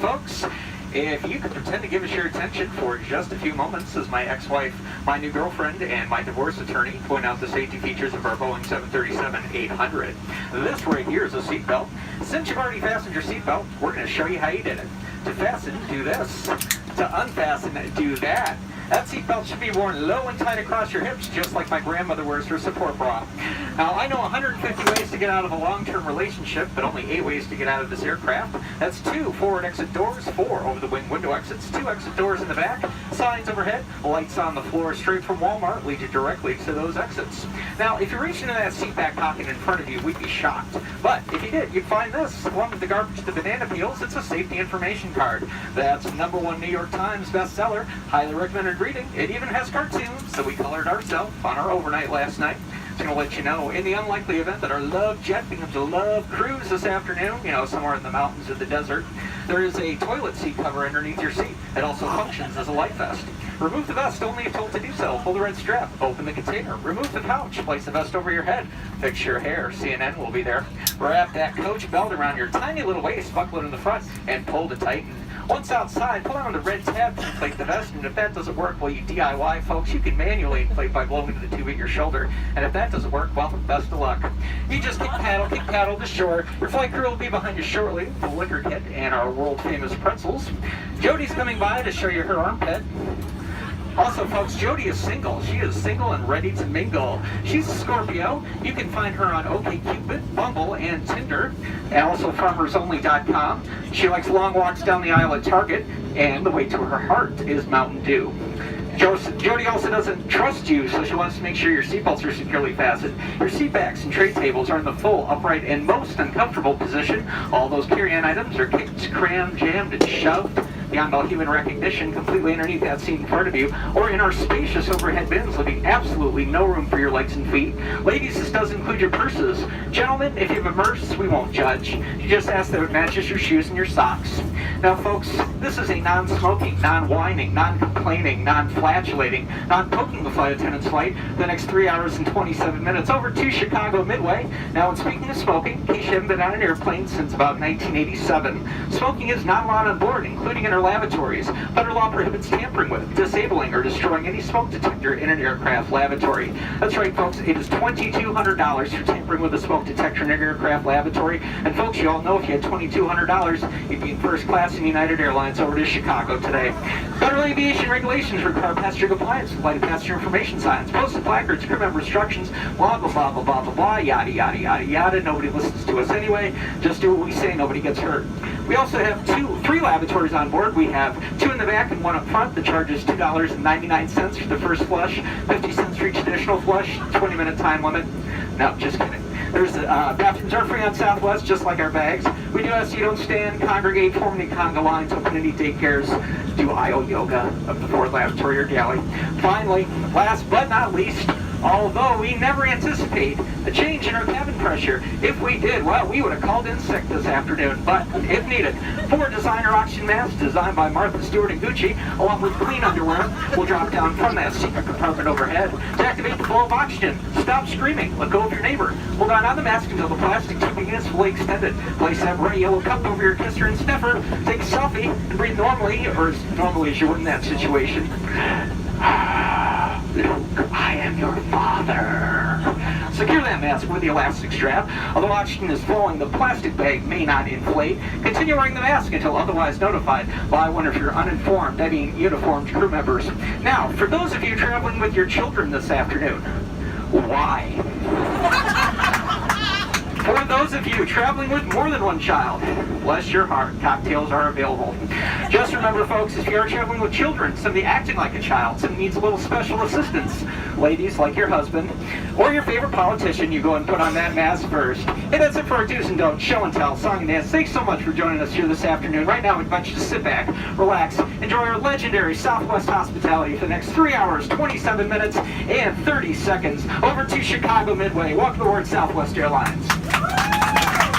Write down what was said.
folks. If you could pretend to give us your attention for just a few moments as my ex-wife, my new girlfriend, and my divorce attorney point out the safety features of our Boeing 737-800. This right here is a seatbelt. Since you've already fastened your seatbelt, we're going to show you how you did it. To fasten, do this. To unfasten, do that. That seatbelt should be worn low and tight across your hips, just like my grandmother wears her support bra. Now, I know 150 ways to get out of a long-term relationship, but only 8 ways to get out of this aircraft. That's 2 forward exit doors, 4 over-the-wing window exits, 2 exit doors in the back, signs overhead, lights on the floor straight from Walmart lead you directly to those exits. Now, if you reach into that seat back pocket in front of you, we'd be shocked. But if you did, you'd find this. Along with the garbage to banana peels, it's a safety information card. That's #1 New York Times bestseller, highly recommended reading. It even has cartoons, so we colored ourselves on our overnight last night. It's going to let you know, in the unlikely event that our love jet becomes a love cruise this afternoon, somewhere in the mountains or the desert, there is a toilet seat cover underneath your seat. It also functions as a life vest. Remove the vest only if told to do so. Pull the red strap. Open the container. Remove the pouch. Place the vest over your head. Fix your hair. CNN will be there. Wrap that coach belt around your tiny little waist, buckle it in the front, and pull to tighten. Once outside, pull on the red tab to inflate the vest, and if that doesn't work, well, you DIY, folks, you can manually inflate by blowing into the tube at your shoulder, and if that doesn't work, well, best of luck. You just kick paddle to shore. Your flight crew will be behind you shortly, the liquor kit and our world-famous pretzels. Jody's coming by to show you her armpit. Also, folks, Jody is single. She is single and ready to mingle. She's a Scorpio. You can find her on OkCupid, Bumble, and Tinder, and also FarmersOnly.com. She likes long walks down the aisle at Target, and the way to her heart is Mountain Dew. Jody also doesn't trust you, so she wants to make sure your seatbelts are securely fastened. Your seat backs and tray tables are in the full, upright, and most uncomfortable position. All those carry-on items are kicked, crammed, jammed, and shoved beyond all human recognition, completely underneath that seat in front of you, or in our spacious overhead bins, leaving absolutely no room for your legs and feet. Ladies, this does include your purses. Gentlemen, if you have a purse, we won't judge. You just ask that it matches your shoes and your socks. Now, folks, this is a non-smoking, non-whining, non-complaining, non-flatulating, non-poking the flight attendant's flight the next 3 hours and 27 minutes over to Chicago Midway. Now, and speaking of smoking, in case you haven't been on an airplane since about 1987, smoking is not allowed on board, including in our lavatories. Federal law prohibits tampering with, disabling, or destroying any smoke detector in an aircraft lavatory. That's right, folks, it is $2,200 for tampering with a smoke detector in an aircraft lavatory. And folks, you all know if you had $2,200, you'd be in first class in United Airlines over to Chicago today. Federal aviation regulations require passenger compliance with lighted passenger information signs, posted placards, crew member instructions, blah, blah, blah, blah, blah, blah, blah, yada, yada, yada, yada. Nobody listens to us anyway. Just do what we say, nobody gets hurt. We also have 3 lavatories on board. We have 2 in the back and 1 up front. The charge is $2.99 for the first flush, 50 cents for each additional flush, 20-minute time limit. No, just kidding. Bathrooms are free on Southwest, just like our bags. We do ask you don't stand, congregate, form any conga lines, open any daycares, do IO yoga up the forward lavatory or galley. Finally, last but not least, although we never anticipate a change in our cabin pressure. If we did, well, we would have called in sick this afternoon, but if needed, 4 designer oxygen masks designed by Martha Stewart and Gucci, along with clean underwear, will drop down from that secret compartment overhead to activate the flow of oxygen. Stop screaming, let go of your neighbor. Hold on the mask until the plastic tubing is fully extended. Place that bright yellow cup over your kisser and sniffer, take a selfie, and breathe normally, or as normally as you would in that situation. Luke, I am your father. Secure that mask with the elastic strap. Although oxygen is flowing, the plastic bag may not inflate. Continue wearing the mask until otherwise notified by one of your uninformed, I mean uniformed crew members. Now, for those of you traveling with your children this afternoon, why? For those of you traveling with more than one child, bless your heart, cocktails are available. Just remember, folks, if you are traveling with children, somebody acting like a child, somebody needs a little special assistance, ladies, like your husband, or your favorite politician, you go and put on that mask first. Hey, that's it for our do's and don'ts, show and tell, song and dance. Thanks so much for joining us here this afternoon. Right now, we invite you to sit back, relax, enjoy our legendary Southwest hospitality for the next 3 hours, 27 minutes, and 30 seconds over to Chicago Midway. Welcome aboard Southwest Airlines.